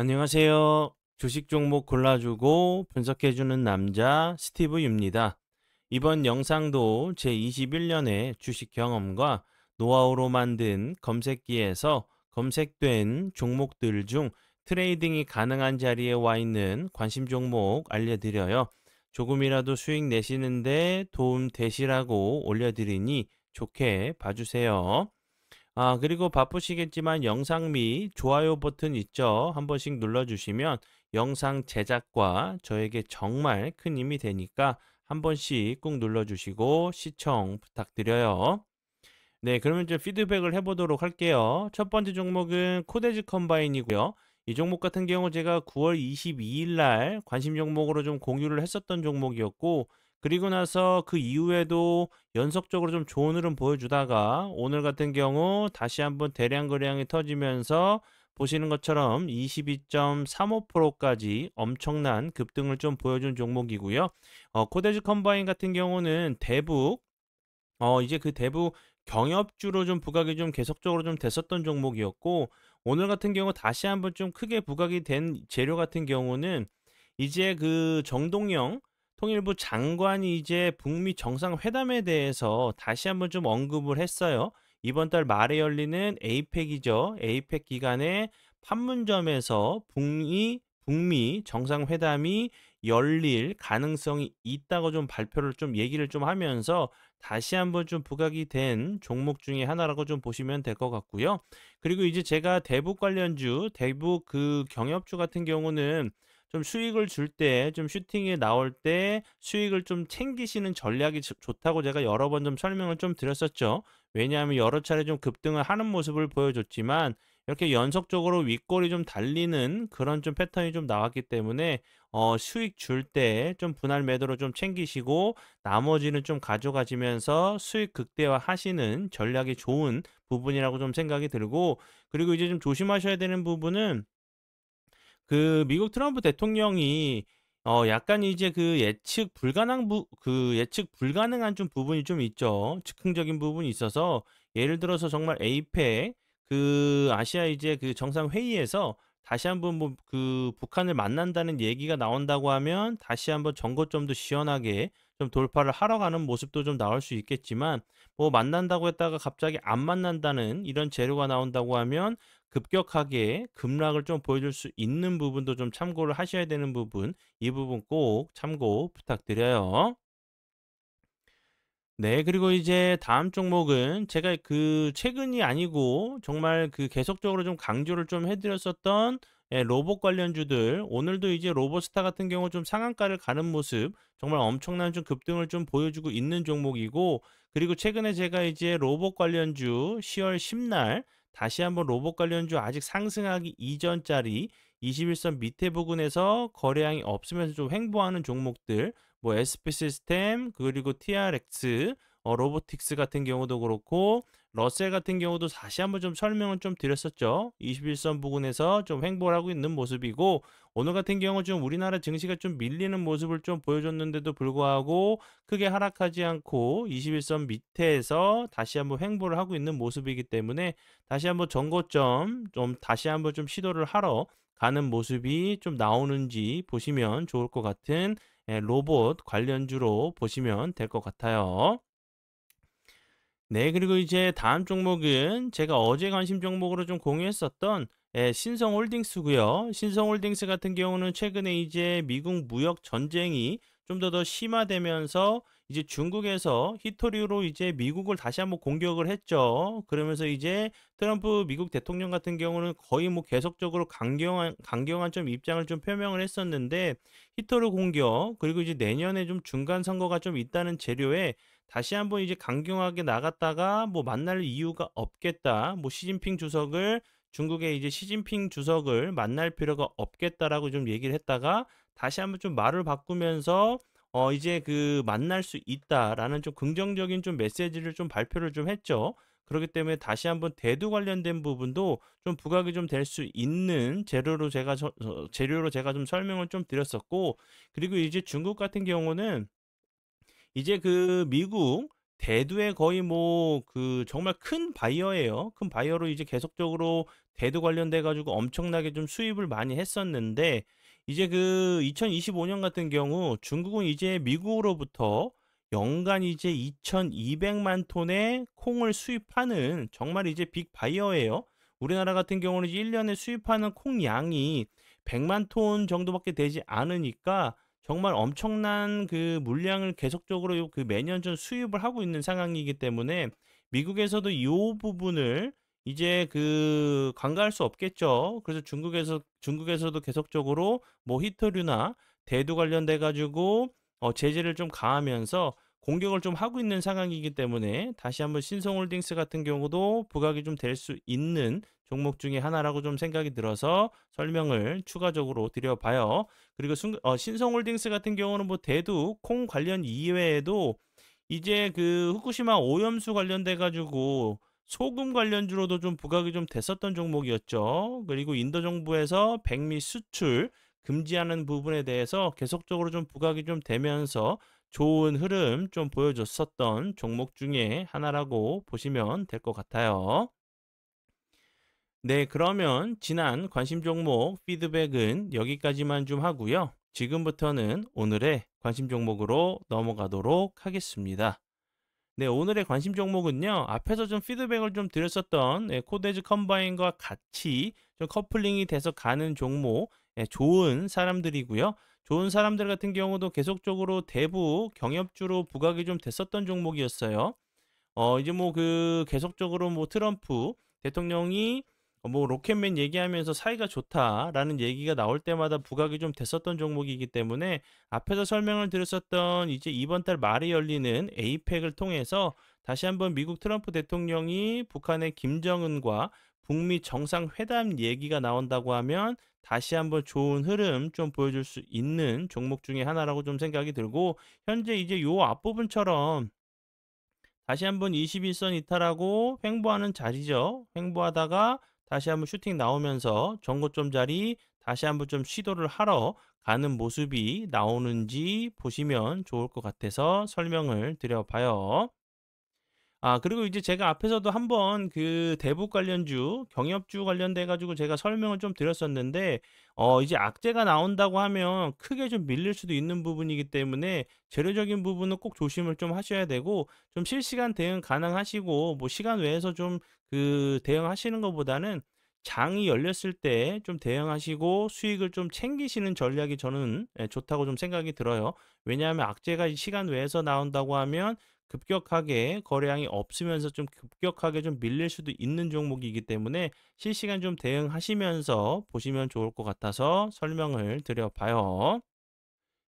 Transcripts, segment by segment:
안녕하세요. 주식 종목 골라주고 분석해주는 남자 스티브입니다. 이번 영상도 제21년의 주식 경험과 노하우로 만든 검색기에서 검색된 종목들 중 트레이딩이 가능한 자리에 와 있는 관심 종목 알려드려요. 조금이라도 수익 내시는데 도움 되시라고 올려드리니 좋게 봐주세요. 그리고 바쁘시겠지만 영상 및 좋아요 버튼 있죠? 한 번씩 눌러주시면 영상 제작과 저에게 정말 큰 힘이 되니까 한 번씩 꾹 눌러주시고 시청 부탁드려요. 네, 그러면 이제 피드백을 해보도록 할게요. 첫 번째 종목은 코데즈 컴바인이고요. 이 종목 같은 경우 제가 9월 22일 날 관심 종목으로 좀 공유를 했었던 종목이었고, 그리고 나서 그 이후에도 연속적으로 좀 좋은 흐름 보여주다가 오늘 같은 경우 다시 한번 대량 거래량이 터지면서 보시는 것처럼 22.35%까지 엄청난 급등을 좀 보여준 종목이고요. 코데즈 컴바인 같은 경우는 대북 이제 그 대부 경협주로 좀 부각이 좀 계속적으로 좀 됐었던 종목이었고, 오늘 같은 경우 다시 한번 좀 크게 부각이 된 재료 같은 경우는 이제 그 정동영 통일부 장관이 이제 북미 정상회담에 대해서 다시 한번 좀 언급을 했어요. 이번 달 말에 열리는 에이펙이죠. 에이펙 기간에 판문점에서 북미 정상회담이 열릴 가능성이 있다고 좀 발표를 좀 얘기를 좀 하면서 다시 한번 좀 부각이 된 종목 중에 하나라고 좀 보시면 될 것 같고요. 그리고 이제 제가 대북 관련주, 대북 그 경협주 같은 경우는 좀 수익을 줄 때, 좀 슈팅에 나올 때 수익을 좀 챙기시는 전략이 좋다고 제가 여러 번 좀 설명을 좀 드렸었죠. 왜냐하면 여러 차례 좀 급등을 하는 모습을 보여줬지만 이렇게 연속적으로 윗골이 좀 달리는 그런 좀 패턴이 좀 나왔기 때문에 수익 줄 때 좀 분할 매도로 좀 챙기시고 나머지는 좀 가져가시면서 수익 극대화 하시는 전략이 좋은 부분이라고 좀 생각이 들고, 그리고 이제 좀 조심하셔야 되는 부분은 그 미국 트럼프 대통령이 약간 이제 그 예측 불가능한 좀 부분이 좀 있죠. 즉흥적인 부분이 있어서 예를 들어서 정말 에이펙 그 아시아 이제 그 정상 회의에서 다시 한번 뭐 그 북한을 만난다는 얘기가 나온다고 하면 다시 한번 전고점도 시원하게 좀 돌파를 하러 가는 모습도 좀 나올 수 있겠지만, 뭐 만난다고 했다가 갑자기 안 만난다는 이런 재료가 나온다고 하면 급격하게 급락을 좀 보여줄 수 있는 부분도 좀 참고를 하셔야 되는 부분, 이 부분 꼭 참고 부탁드려요. 네, 그리고 이제 다음 종목은 제가 그 최근이 아니고 정말 그 계속적으로 좀 강조를 좀 해드렸었던 로봇 관련주들, 오늘도 이제 로봇스타 같은 경우 좀 상한가를 가는 모습, 정말 엄청난 좀 급등을 좀 보여주고 있는 종목이고, 그리고 최근에 제가 이제 로봇 관련주 10월 10날 다시 한번 로봇 관련주 아직 상승하기 이전짜리 21선 밑에 부근에서 거래량이 없으면서 좀 횡보하는 종목들, 뭐 SP 시스템 그리고 TRX 로보틱스 같은 경우도 그렇고 러셀 같은 경우도 다시 한번 좀 설명을 좀 드렸었죠. 21선 부근에서 좀 횡보를 하고 있는 모습이고, 오늘 같은 경우 좀 우리나라 증시가 좀 밀리는 모습을 좀 보여줬는데도 불구하고 크게 하락하지 않고 21선 밑에서 다시 한번 횡보를 하고 있는 모습이기 때문에 다시 한번 정고점 좀 다시 한번 좀 시도를 하러 가는 모습이 좀 나오는지 보시면 좋을 것 같은 로봇 관련주로 보시면 될 것 같아요. 네, 그리고 이제 다음 종목은 제가 어제 관심 종목으로 좀 공유했었던 신성홀딩스고요. 신성홀딩스 같은 경우는 최근에 이제 미국 무역 전쟁이 좀 더 심화되면서 이제 중국에서 히토리로 이제 미국을 다시 한번 공격을 했죠. 그러면서 이제 트럼프 미국 대통령 같은 경우는 거의 뭐 계속적으로 강경한 좀 입장을 좀 표명을 했었는데, 히토리 공격 그리고 이제 내년에 좀 중간 선거가 좀 있다는 재료에 다시 한번 이제 강경하게 나갔다가 뭐 만날 이유가 없겠다. 뭐 시진핑 주석을 중국의 이제 시진핑 주석을 만날 필요가 없겠다라고 좀 얘기를 했다가 다시 한번 좀 말을 바꾸면서 이제 그 만날 수 있다라는 좀 긍정적인 좀 메시지를 좀 발표를 좀 했죠. 그렇기 때문에 다시 한번 대두 관련된 부분도 좀 부각이 좀 될 수 있는 재료로 제가 좀 설명을 좀 드렸었고, 그리고 이제 중국 같은 경우는 이제 그 미국 대두의 거의 뭐 그 정말 큰 바이어예요. 큰 바이어로 이제 계속적으로 대두 관련돼 가지고 엄청나게 좀 수입을 많이 했었는데 이제 그 2025년 같은 경우 중국은 이제 미국으로부터 연간 이제 2,200만 톤의 콩을 수입하는 정말 이제 빅 바이어예요. 우리나라 같은 경우는 이제 1년에 수입하는 콩 양이 100만 톤 정도밖에 되지 않으니까 정말 엄청난 그 물량을 계속적으로 그 매년 좀 수입을 하고 있는 상황이기 때문에 미국에서도 이 부분을 이제 그 간과할 수 없겠죠. 그래서 중국에서도 계속적으로 뭐 히토류나 대두 관련돼 가지고 제재를 좀 가하면서 공격을 좀 하고 있는 상황이기 때문에 다시 한번 신성홀딩스 같은 경우도 부각이 좀 될 수 있는 종목 중에 하나라고 좀 생각이 들어서 설명을 추가적으로 드려봐요. 그리고 신성홀딩스 같은 경우는 뭐 대두 콩 관련 이외에도 이제 그 후쿠시마 오염수 관련돼 가지고 소금 관련주로도 좀 부각이 좀 됐었던 종목이었죠. 그리고 인도 정부에서 백미 수출 금지하는 부분에 대해서 계속적으로 좀 부각이 좀 되면서 좋은 흐름 좀 보여줬었던 종목 중에 하나라고 보시면 될 것 같아요. 네, 그러면 지난 관심 종목 피드백은 여기까지만 좀 하고요. 지금부터는 오늘의 관심 종목으로 넘어가도록 하겠습니다. 네, 오늘의 관심 종목은요. 앞에서 좀 피드백을 좀 드렸었던 코데즈 컴바인과 같이 좀 커플링이 돼서 가는 종목, 좋은 사람들이고요. 좋은 사람들 같은 경우도 계속적으로 대부 경협주로 부각이 좀 됐었던 종목이었어요. 이제 뭐 그 계속적으로 뭐 트럼프 대통령이 뭐 로켓맨 얘기하면서 사이가 좋다라는 얘기가 나올 때마다 부각이 좀 됐었던 종목이기 때문에 앞에서 설명을 드렸었던 이제 이번 달 말에 열리는 에이펙을 통해서 다시 한번 미국 트럼프 대통령이 북한의 김정은과 북미 정상회담 얘기가 나온다고 하면 다시 한번 좋은 흐름 좀 보여줄 수 있는 종목 중에 하나라고 좀 생각이 들고 현재 이제 요 앞부분처럼 다시 한번 21선 이탈하고 횡보하는 자리죠. 횡보하다가 다시 한번 슈팅 나오면서 전고점 자리 다시 한번 좀 시도를 하러 가는 모습이 나오는지 보시면 좋을 것 같아서 설명을 드려봐요. 그리고 이제 제가 앞에서도 한번 그 대북 관련주, 경협주 관련돼 가지고 제가 설명을 좀 드렸었는데 이제 악재가 나온다고 하면 크게 좀 밀릴 수도 있는 부분이기 때문에 재료적인 부분은 꼭 조심을 좀 하셔야 되고 좀 실시간 대응 가능하시고 뭐 시간 외에서 좀 그 대응하시는 것보다는 장이 열렸을 때 좀 대응하시고 수익을 좀 챙기시는 전략이 저는 좋다고 좀 생각이 들어요. 왜냐하면 악재가 시간 외에서 나온다고 하면 급격하게 거래량이 없으면서 좀 급격하게 좀 밀릴 수도 있는 종목이기 때문에 실시간 좀 대응하시면서 보시면 좋을 것 같아서 설명을 드려봐요.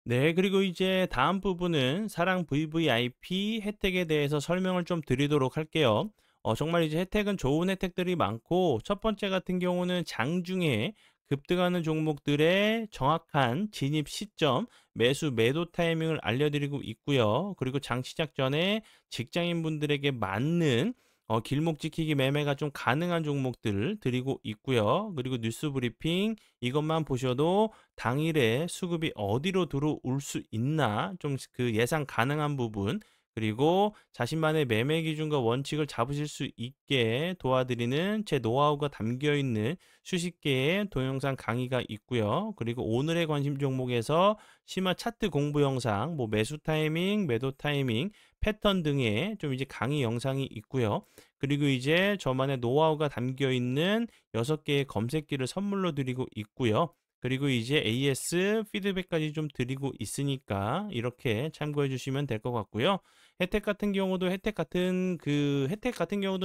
네, 그리고 이제 다음 부분은 사랑 VVIP 혜택에 대해서 설명을 좀 드리도록 할게요. 정말 이제 혜택은 좋은 혜택들이 많고, 첫 번째 같은 경우는 장중에 급등하는 종목들의 정확한 진입 시점, 매수 매도 타이밍을 알려드리고 있고요. 그리고 장 시작 전에 직장인분들에게 맞는 길목 지키기 매매가 좀 가능한 종목들을 드리고 있고요. 그리고 뉴스 브리핑 이것만 보셔도 당일에 수급이 어디로 들어올 수 있나 좀 그 예상 가능한 부분 그리고 자신만의 매매 기준과 원칙을 잡으실 수 있게 도와드리는 제 노하우가 담겨 있는 수십개의 동영상 강의가 있고요. 그리고 오늘의 관심 종목에서 심화 차트 공부 영상, 뭐 매수 타이밍, 매도 타이밍, 패턴 등의 좀 이제 강의 영상이 있고요. 그리고 이제 저만의 노하우가 담겨 있는 6개의 검색기를 선물로 드리고 있고요. 그리고 이제 AS 피드백까지 좀 드리고 있으니까 이렇게 참고해 주시면 될 것 같고요. 혜택 같은 경우도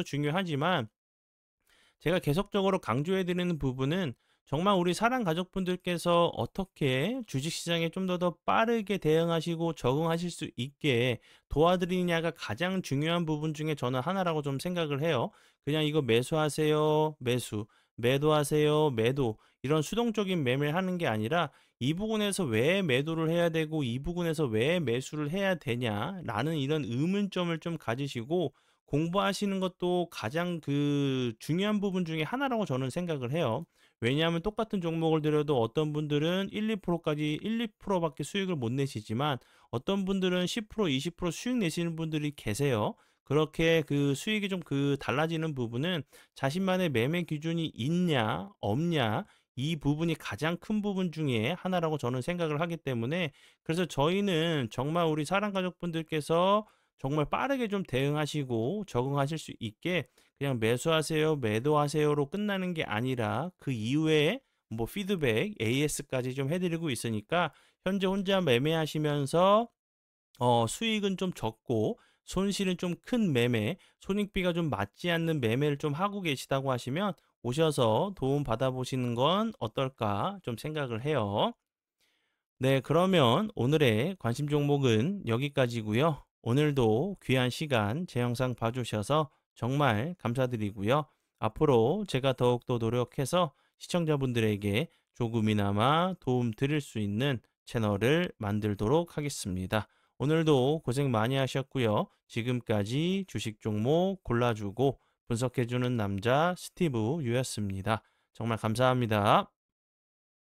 중요하지만 제가 계속적으로 강조해 드리는 부분은 정말 우리 사랑 가족분들께서 어떻게 주식시장에 좀 더 빠르게 대응하시고 적응하실 수 있게 도와드리냐가 가장 중요한 부분 중에 저는 하나라고 좀 생각을 해요. 그냥 이거 매수하세요, 매수, 매도하세요, 매도 이런 수동적인 매매를 하는 게 아니라 이 부분에서 왜 매도를 해야 되고 이 부분에서 왜 매수를 해야 되냐라는 이런 의문점을 좀 가지시고 공부하시는 것도 가장 그 중요한 부분 중에 하나라고 저는 생각을 해요. 왜냐하면 똑같은 종목을 들여도 어떤 분들은 1~2%까지 1~2%밖에 수익을 못 내시지만 어떤 분들은 10%, 20% 수익 내시는 분들이 계세요. 그렇게 그 수익이 좀 달라지는 부분은 자신만의 매매 기준이 있냐 없냐 이 부분이 가장 큰 부분 중에 하나라고 저는 생각을 하기 때문에, 그래서 저희는 정말 우리 사랑 가족분들께서 정말 빠르게 좀 대응하시고 적응하실 수 있게 그냥 매수하세요, 매도하세요로 끝나는 게 아니라 그 이후에 뭐 피드백, AS까지 좀 해드리고 있으니까 현재 혼자 매매하시면서 수익은 좀 적고 손실은 좀 큰 매매, 손익비가 좀 맞지 않는 매매를 좀 하고 계시다고 하시면 오셔서 도움 받아보시는 건 어떨까 좀 생각을 해요. 네, 그러면 오늘의 관심 종목은 여기까지고요. 오늘도 귀한 시간 제 영상 봐주셔서 정말 감사드리고요. 앞으로 제가 더욱더 노력해서 시청자분들에게 조금이나마 도움 드릴 수 있는 채널을 만들도록 하겠습니다. 오늘도 고생 많이 하셨고요. 지금까지 주식 종목 골라주고 분석해주는 남자 스티브 유였습니다. 정말 감사합니다.